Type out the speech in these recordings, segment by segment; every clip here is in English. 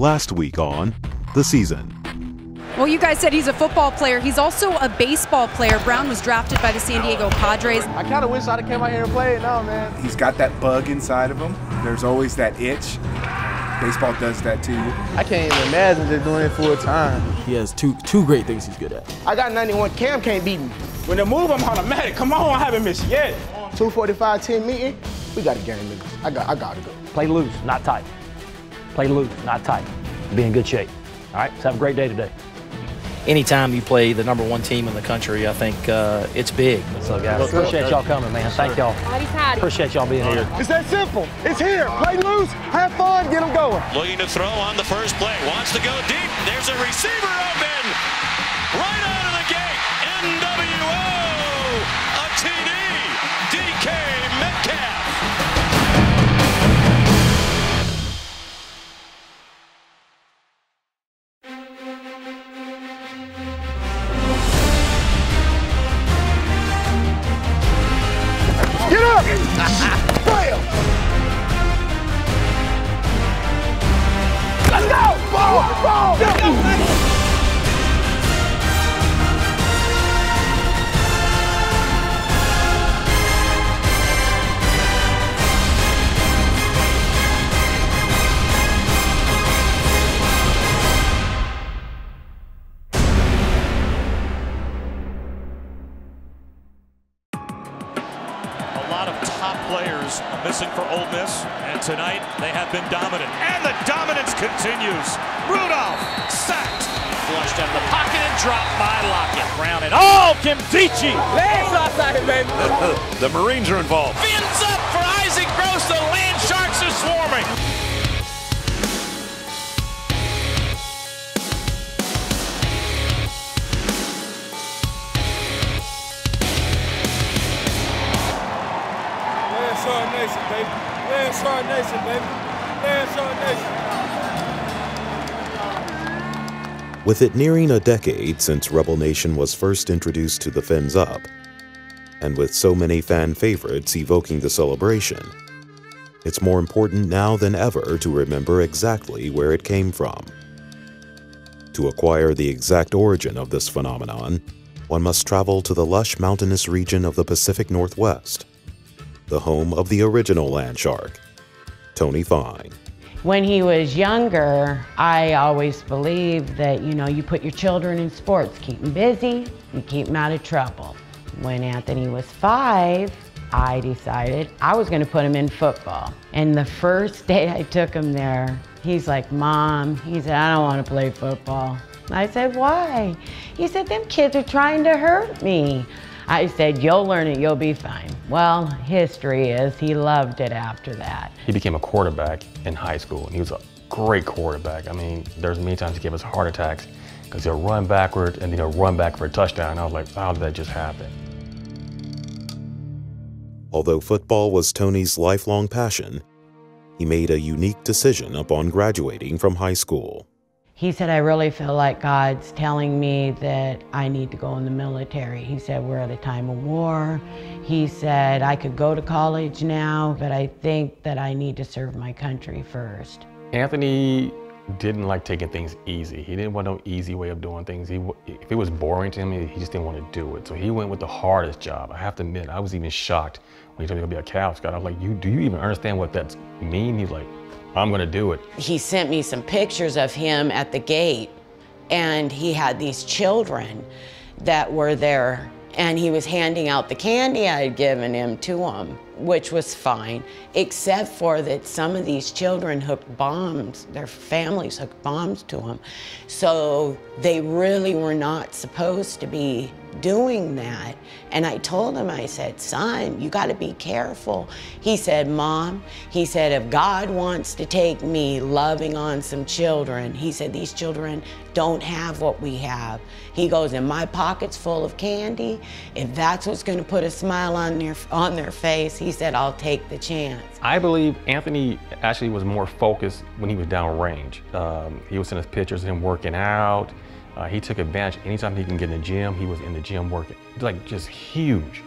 Last week on The Season. Well, you guys said he's a football player. He's also a baseball player. Brown was drafted by the San Diego Padres. I kind of wish I'd have came out here and played. No, man. He's got that bug inside of him. There's always that itch. Baseball does that to you. I can't even imagine just doing it full time. He has two great things he's good at. I got 91. Cam can't beat me. When they move, I'm automatic. Come on, I haven't missed yet. 2:45, 10 meeting. We got a game, nigga. I got to go. Play loose, not tight. Play loose, not tight. Be in good shape. All right, so have a great day today. Anytime you play the #1 team in the country, I think it's big. So, guys, appreciate y'all coming, man. Thank y'all. Appreciate y'all being here. It's that simple. It's here. Play loose, have fun, get them going. Looking to throw on the first play. Wants to go deep. There's a receiver open. Right out of the gate. NWO. A TD. DK Metcalf. Get up! Bam! Let's go! Ball! Let's go! Players missing for Ole Miss, and tonight they have been dominant, and the dominance continues. Rudolph sacked, flushed out of the pocket and dropped by Lockett. Brown and Kimdichie. Legs outside, baby. The Marines are involved. Fins up for Isaac Gross. The Land Sharks are swarming. Landshark Nation, baby. Landshark Nation, baby. Landshark Nation. With it nearing a decade since Rebel Nation was first introduced to the Fins Up, and with so many fan favorites evoking the celebration, it's more important now than ever to remember exactly where it came from. To acquire the exact origin of this phenomenon, one must travel to the lush mountainous region of the Pacific Northwest, the home of the original land shark, Tony Fine. When he was younger, I always believed that, you put your children in sports, keep them busy, you keep them out of trouble. When Anthony was 5, I decided I was gonna put him in football. And the first day I took him there, he's like, Mom, he said, I don't wanna play football. I said, why? He said, them kids are trying to hurt me. I said, you'll learn it, you'll be fine. Well, history is he loved it after that. He became a quarterback in high school, and he was a great quarterback. I mean, there's many times he gave us heart attacks because he'll run backward and then he'll run back for a touchdown. I was like, how did that just happen? Although football was Tony's lifelong passion, he made a unique decision upon graduating from high school. He said, I really feel like God's telling me that I need to go in the military. He said, we're at a time of war. He said, I could go to college now, but I think that I need to serve my country first. Anthony didn't like taking things easy. He didn't want no easy way of doing things. If it was boring to him, he just didn't want to do it. So he went with the hardest job. I have to admit, I was even shocked when he told me to be a Cal Scout. I was like, do you even understand what that means? He's like, I'm gonna do it. He sent me some pictures of him at the gate, and he had these children that were there, and he was handing out the candy I had given him to them, which was fine, except for that some of these children hooked bombs, their families hooked bombs to them. So they really were not supposed to be doing that. And I told him, I said, son, you gotta be careful. He said, Mom, he said, if God wants to take me loving on some children, he said, these children don't have what we have. He goes, and my pocket's full of candy. If that's what's gonna put a smile on their face, he said, I'll take the chance. I believe Anthony actually was more focused when he was downrange. He would send us pictures of him working out. He took advantage. Anytime he can get in the gym, he was in the gym working, like just huge.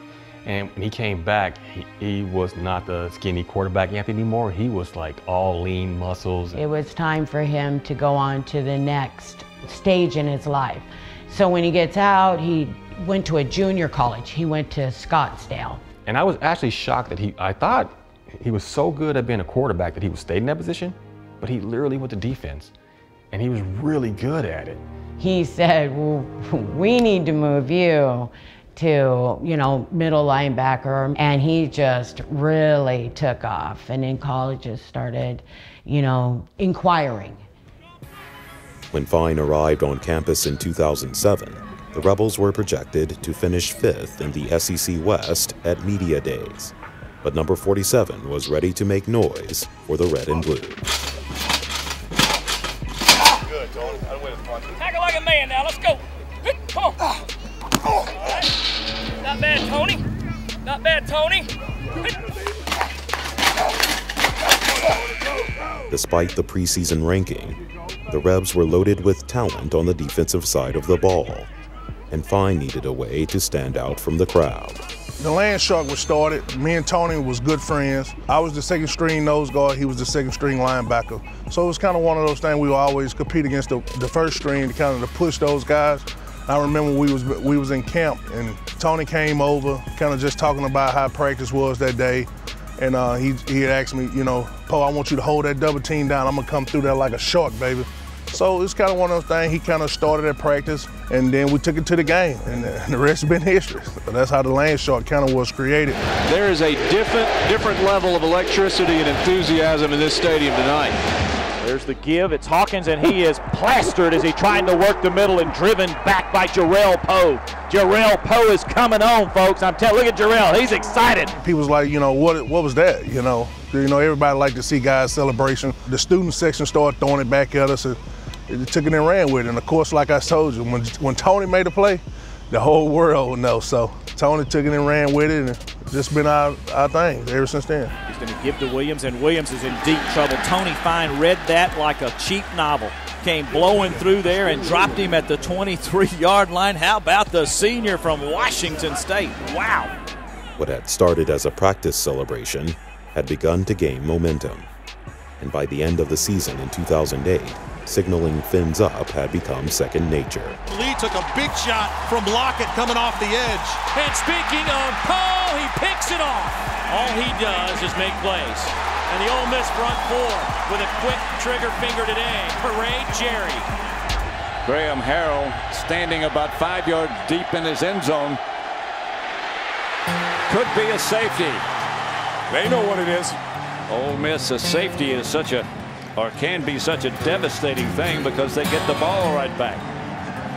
And when he came back, he was not the skinny quarterback Anthony anymore. He was like all lean muscles. It was time for him to go on to the next stage in his life. So when he gets out, he went to a junior college. He went to Scottsdale. And I was actually shocked that I thought he was so good at being a quarterback that he would stay in that position, but he literally went to defense. And he was really good at it. He said, well, we need to move you to, middle linebacker. And he just really took off. And then colleges started, inquiring. When Fine arrived on campus in 2007, the Rebels were projected to finish 5th in the SEC West at Media Days. But number 47 was ready to make noise for the red and blue. Good, Tony. Tackle like a man now. Let's go. Come on. All right. Not bad, Tony. Not bad, Tony. Despite the preseason ranking, the Rebs were loaded with talent on the defensive side of the ball, and Fine needed a way to stand out from the crowd. The Land Shark was started. Me and Tony was good friends. I was the second string nose guard. He was the second string linebacker. So it was kind of one of those things we would always compete against the first string to kind of push those guys. I remember we was in camp and Tony came over, kind of just talking about how practice was that day. And he had asked me, Poe, I want you to hold that double team down. I'm gonna come through there like a shark, baby. So it's kind of one of those things. He kind of started at practice, and then we took it to the game, and the rest has been history. But that's how the Land Shark kind of was created. There is a different level of electricity and enthusiasm in this stadium tonight. There's the give. It's Hawkins, and he is plastered as he trying to work the middle and driven back by Jarrell Poe. Jarrell Poe is coming on, folks. Look at Jarrell. He's excited. People's like, what was that? Everybody liked to see guys' celebration. The student section started throwing it back at us. They took it and ran with it. And of course, like I told you, when Tony made a play, the whole world would know. So Tony took it and ran with it, and it's just been our thing ever since then. He's going to give to Williams, and Williams is in deep trouble. Tony Fine read that like a cheap novel. Came blowing through there and dropped him at the 23-yard line. How about the senior from Washington State? Wow. What had started as a practice celebration had begun to gain momentum. And by the end of the season in 2008, signaling fins up had become second nature. Lee took a big shot from Lockett coming off the edge. And speaking of Poe, he picks it off. All he does is make plays. And the Ole Miss front four with a quick trigger finger today. Parade Jerry. Graham Harrell standing about 5 yards deep in his end zone. Could be a safety. They know what it is. Ole Miss, a safety is can be such a devastating thing because they get the ball right back.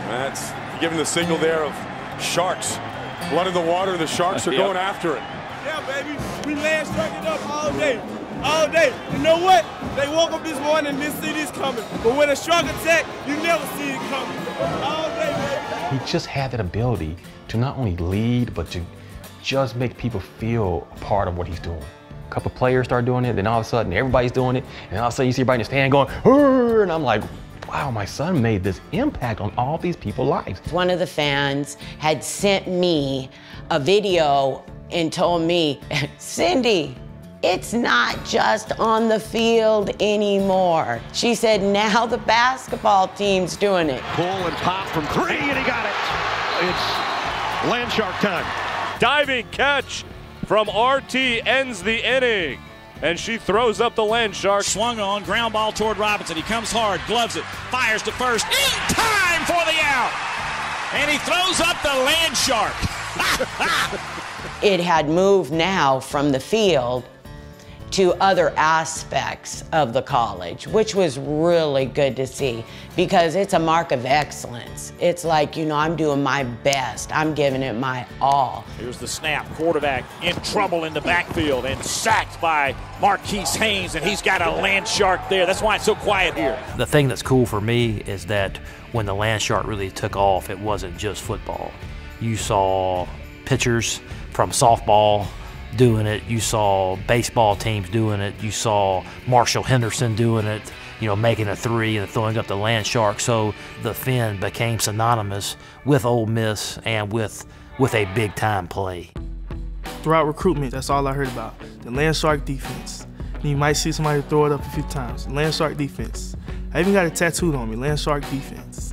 That's giving the signal there of sharks. Blood in the water, the sharks are going after it. Yeah, baby, we land striking up all day. All day. You know what? They woke up this morning and didn't see this coming. But when a shark attack, you never see it coming. All day, baby. He just had that ability to not only lead, but to just make people feel a part of what he's doing. A couple players start doing it, then all of a sudden everybody's doing it, and all of a sudden you see everybody in the stand going, "Hurr!" And I'm like, wow, my son made this impact on all these people's lives. One of the fans had sent me a video and told me, Cindy, it's not just on the field anymore. She said, now the basketball team's doing it. Pull and pop from 3, and he got it. It's Land Shark time. Diving catch from RT ends the inning. And she throws up the Land Shark. Swung on, ground ball toward Robinson. He comes hard, gloves it, fires to first, in time for the out. And he throws up the Land Shark. It had moved now from the field to other aspects of the college, which was really good to see because it's a mark of excellence. It's like, I'm doing my best. I'm giving it my all. Here's the snap. Quarterback in trouble in the backfield and sacked by Marquise Haynes, and he's got a Land Shark there. That's why it's so quiet here. The thing that's cool for me is that when the Land Shark really took off, it wasn't just football. You saw pitchers from softball doing it. You saw baseball teams doing it. You saw Marshall Henderson doing it, making a 3 and throwing up the Land Shark. So the fin became synonymous with Ole Miss and with a big-time play. Throughout recruitment, that's all I heard about. The Land Shark defense. And you might see somebody throw it up a few times. Land Shark defense. I even got it tattooed on me, Land Shark defense.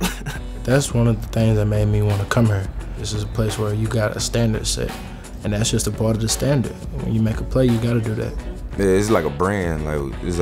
That's one of the things that made me want to come here. This is a place where you got a standard set, and that's just a part of the standard. When you make a play, you got to do that. Yeah, it's like a brand. Like it's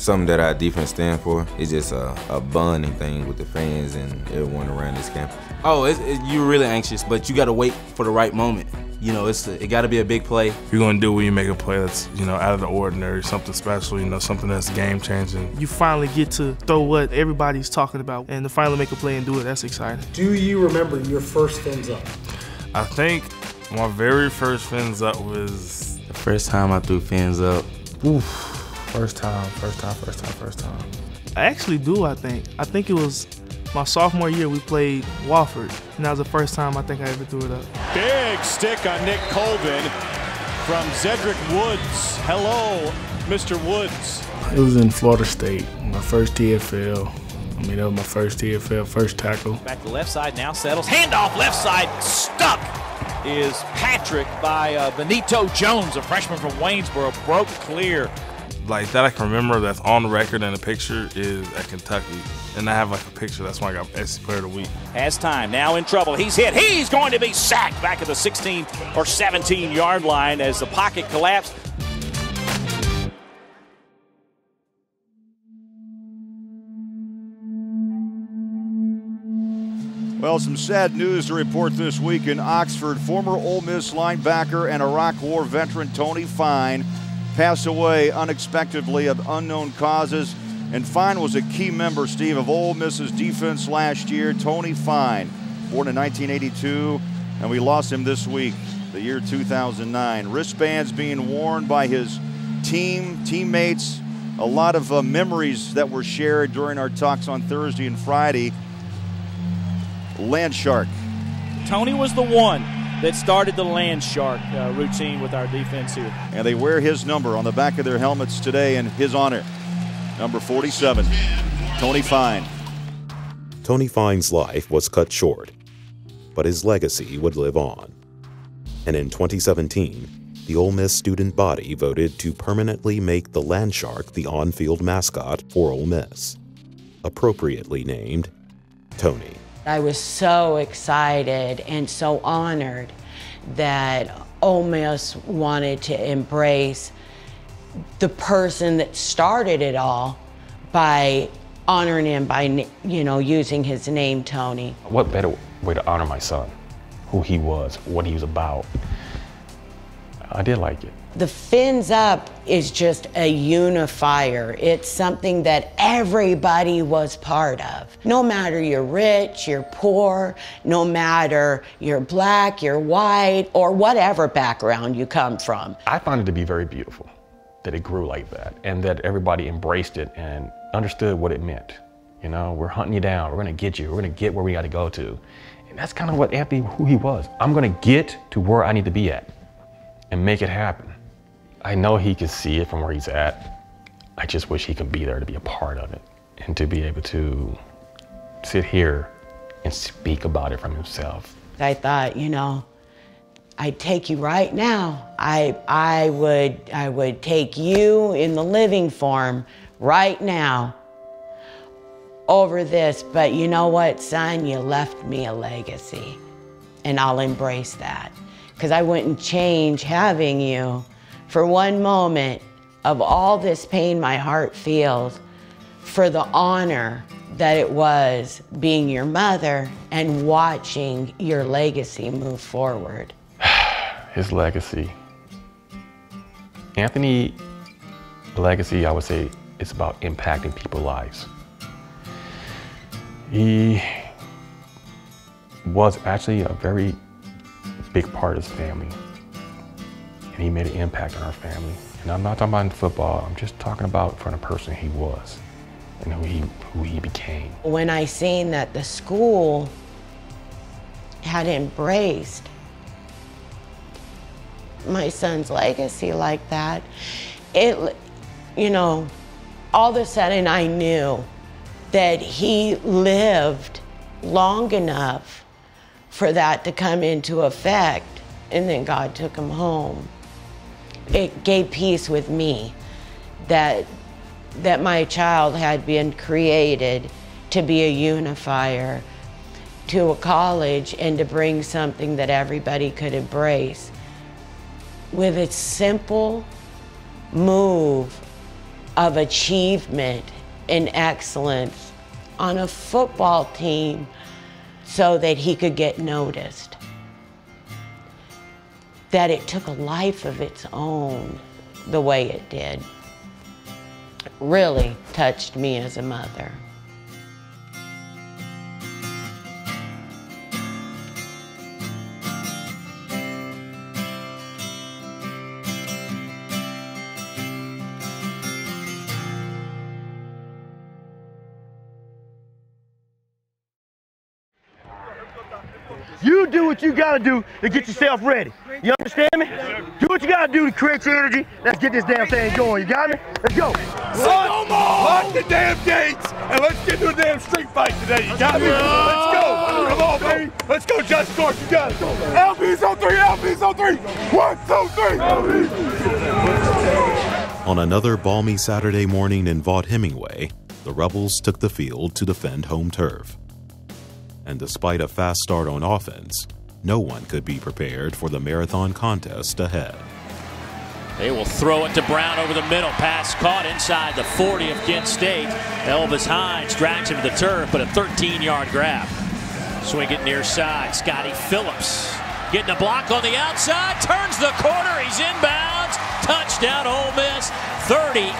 something that our defense stand for. It's just a bonding thing with the fans and everyone around this campus. Oh, you're really anxious, but you got to wait for the right moment. You know, it got to be a big play. You're going to do when you make a play that's, out of the ordinary, something special, something that's game-changing. You finally get to throw what everybody's talking about and to finally make a play and do it, that's exciting. Do you remember your first fins up? I think my very first fins up was... The first time I threw fins up. Oof. First time. I actually do, I think. I think it was my sophomore year we played Wofford, and that was the first time I think I ever threw it up. Big stick on Nick Colvin from Zedrick Woods. Hello, Mr. Woods. It was in Florida State, my first TFL. That was my first TFL, first tackle. Back to left side, now settles. Handoff left side, stuck is Patrick by Benito Jones, a freshman from Waynesboro, broke clear. Like that I can remember that's on record in the picture is at Kentucky. And I have like a picture, that's why I got SEC Player of the Week. Has time, now in trouble, he's hit, he's going to be sacked back at the 16 or 17 yard line as the pocket collapsed. Well, some sad news to report this week in Oxford. Former Ole Miss linebacker and Iraq War veteran Tony Fine passed away unexpectedly of unknown causes. And Fine was a key member, Steve, of Ole Miss's defense last year. Tony Fine, born in 1982, and we lost him this week, the year 2009. Wristbands being worn by his teammates. A lot of memories that were shared during our talks on Thursday and Friday. Land Shark. Tony was the one that started the Land Shark routine with our defense here. And they wear his number on the back of their helmets today in his honor. Number 47, Tony Fine. Tony Fine's life was cut short, but his legacy would live on. And in 2017, the Ole Miss student body voted to permanently make the Land Shark the on-field mascot for Ole Miss, appropriately named Tony. I was so excited and so honored that Ole Miss wanted to embrace the person that started it all by honoring him by, using his name, Tony. What better way to honor my son, who he was, what he was about. I did like it. The Fins Up is just a unifier. It's something that everybody was part of. No matter you're rich, you're poor, no matter you're black, you're white, or whatever background you come from. I found it to be very beautiful that it grew like that and that everybody embraced it and understood what it meant. We're hunting you down, we're gonna get you, we're gonna get where we gotta go to. And that's kind of what Anthony, who he was. I'm gonna get to where I need to be at and make it happen. I know he can see it from where he's at. I just wish he could be there to be a part of it and to be able to sit here and speak about it from himself. I thought, I'd take you right now. I would take you in the living form right now over this, but you know what, son? You left me a legacy, and I'll embrace that, because I wouldn't change having you for one moment of all this pain my heart feels for the honor that it was being your mother and watching your legacy move forward. His legacy. Anthony's legacy, I would say, is about impacting people's lives. He was actually a very big part of his family. And he made an impact on our family. And I'm not talking about in football, I'm just talking about from the person he was and who he became. When I seen that the school had embraced my son's legacy like that, all of a sudden I knew that he lived long enough for that to come into effect and then God took him home. It gave peace with me that my child had been created to be a unifier to a college and to bring something that everybody could embrace. With its simple move of achievement and excellence on a football team so that he could get noticed. That it took a life of its own the way it did really touched me as a mother. You do what you gotta do to get yourself ready. You understand me? Do what you gotta do to create your energy. Let's get this damn thing going. You got me? Let's go. Lock the damn gates and let's get to a damn street fight today. You got me? Let's go. Come on, baby. Let's go, Just Clark. You got it. LB's on three. LB's on three. 1, 2, 3. On another balmy Saturday morning in Vaught Hemingway, the Rebels took the field to defend home turf. And despite a fast start on offense, no one could be prepared for the marathon contest ahead. They will throw it to Brown over the middle. Pass caught inside the 40 of Kent State. Elvis Hines drags him to the turf, but a 13-yard grab. Swing it near side. Scotty Phillips getting a block on the outside. Turns the corner. He's inbounds. Touchdown Ole Miss. 38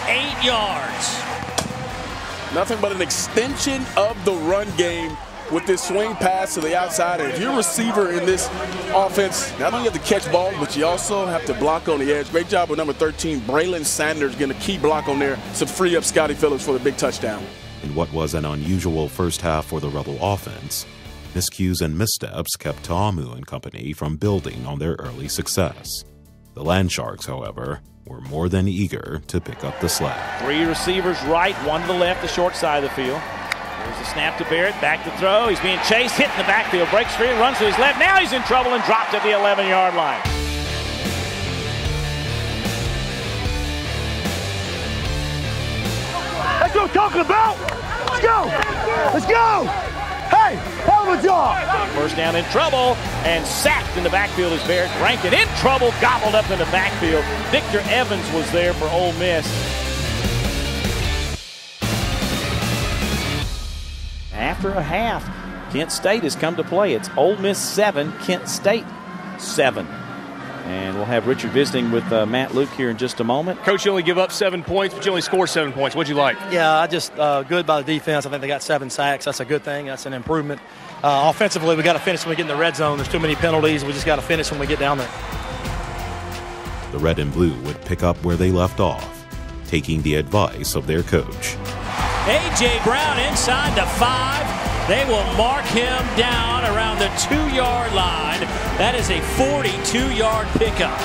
yards. Nothing but an extension of the run game with this swing pass to the outside. And if you're a receiver in this offense, not only have to catch balls, but you also have to block on the edge. Great job with number 13, Braylon Sanders, getting a key block on there to free up Scotty Phillips for the big touchdown. In what was an unusual first half for the Rebel offense, miscues and missteps kept Ta'amu and company from building on their early success. The Landsharks, however, were more than eager to pick up the slack. 3 receivers right, 1 to the left, the short side of the field. There's a snap to Barrett, back to throw. He's being chased, hit in the backfield, breaks free, runs to his left. Now he's in trouble and dropped at the 11-yard line. That's what I'm talking about. Let's go. Let's go. Hey, hell of a job. First down in trouble and sacked in the backfield is Barrett. Rankin in trouble, gobbled up in the backfield. Victor Evans was there for Ole Miss. After a half, Kent State has come to play. It's Ole Miss 7, Kent State 7. And we'll have Richard visiting with Matt Luke here in just a moment. Coach, you only give up 7 points, but you only score 7 points. What'd you like? Yeah, I just good by the defense. I think they got 7 sacks. That's a good thing. That's an improvement. Offensively, we got to finish when we get in the red zone. There's too many penalties. We just got to finish when we get down there. The Red and Blue would pick up where they left off, taking the advice of their coach. A.J. Brown inside the 5. They will mark him down around the 2-yard line. That is a 42-yard pickup.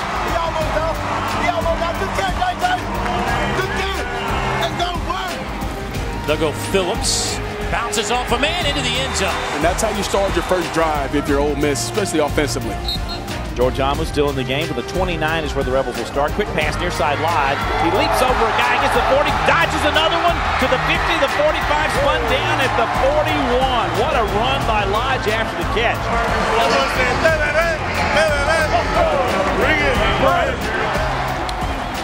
They'll go Phillips. Bounces off a man into the end zone. And that's how you start your first drive if you're Ole Miss, especially offensively. George Amos still in the game, but the 29 is where the Rebels will start. Quick pass near side Lodge. He leaps over a guy, gets the 40, dodges another one to the 50, the 45, spun down at the 41. What a run by Lodge after the catch.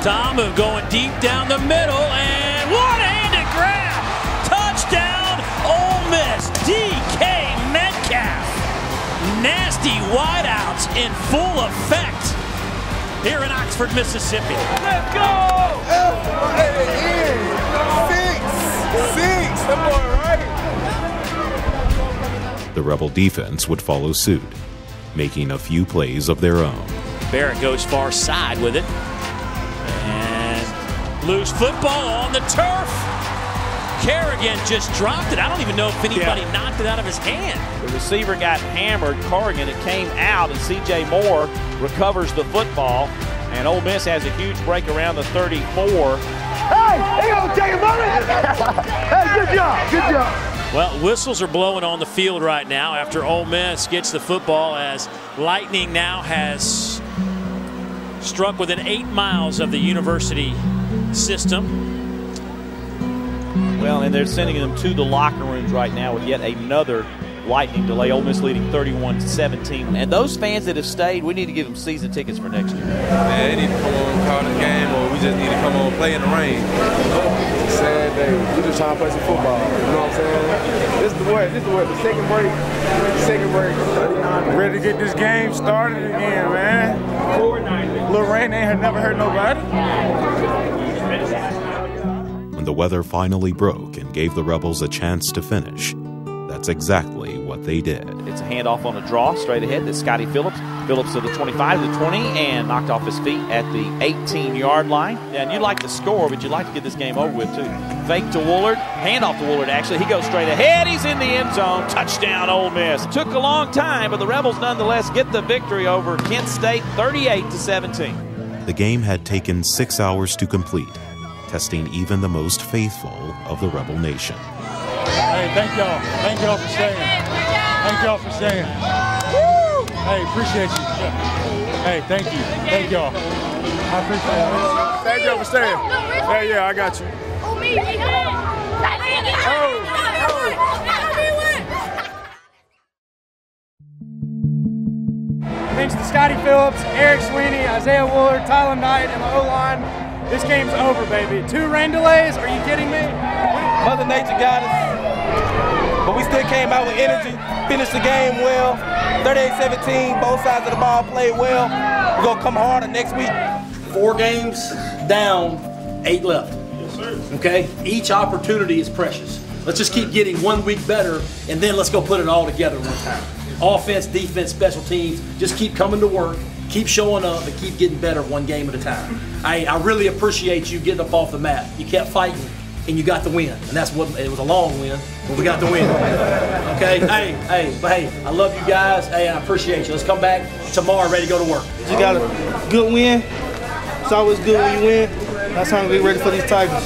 Ta'amu going deep down the middle, and one-handed grab. Touchdown, Ole Miss, DK Metcalf. Nasty wideouts in full effect here in Oxford, Mississippi. Let's go! Six. That boy, right? The Rebel defense would follow suit, making a few plays of their own. Barrett goes far side with it. And loose football on the turf. Kerrigan just dropped it. I don't even know if anybody knocked it out of his hand. The receiver got hammered, Corrigan. It came out, and C.J. Moore recovers the football. And Ole Miss has a huge break around the 34. Hey, they gonna take it, buddy. Hey, good job, good job. Well, whistles are blowing on the field right now after Ole Miss gets the football, as lightning now has struck within 8 miles of the university system. Well, and they're sending them to the locker rooms right now with yet another lightning delay. Ole Miss leading 31-17. And those fans that have stayed, we need to give them season tickets for next year. Man, they need to come on, call the game, or we just need to come on, play in the rain. It's a sad day. We just trying to play some football. You know what I'm saying? This is what the second break. Ready to get this game started again, man. Little rain ain't never hurt nobody. When the weather finally broke and gave the Rebels a chance to finish, that's exactly what they did. It's a handoff on a draw straight ahead. That's Scotty Phillips. Phillips to the 25, to the 20, and knocked off his feet at the 18-yard line. And you like to score, but you like to get this game over with, too. Fake to Woolard. Handoff to Woolard, actually. He goes straight ahead. He's in the end zone. Touchdown, Ole Miss. Took a long time, but the Rebels nonetheless get the victory over Kent State, 38-17. The game had taken 6 hours to complete, testing even the most faithful of the Rebel Nation. Hey, thank y'all. Thank y'all for staying. Thank y'all for staying. Woo! Hey, appreciate you. Hey, thank you. Thank y'all. I appreciate it. Thank y'all for staying. Yeah, I got you. Thanks to Scotty Phillips, Eric Sweeney, Isaiah Woolard, Tyler Knight, and the O-line. This game's over, baby. 2 rain delays? Are you kidding me? Mother Nature got us, but we still came out with energy, finished the game well. 38-17, both sides of the ball played well. We're going to come harder next week. 4 games down, 8 left. Yes, sir. Okay? Each opportunity is precious. Let's just keep getting 1 week better, and then let's go put it all together one time. Offense, defense, special teams, just keep coming to work, keep showing up, and keep getting better 1 game at a time. I really appreciate you getting up off the mat. You kept fighting, and you got the win. And that's what, it was a long win, but we got the win. Okay? Hey, I love you guys. Hey, I appreciate you. Let's come back tomorrow ready to go to work. You got a good win. It's always good when you win. That's how we get ready for these Tigers.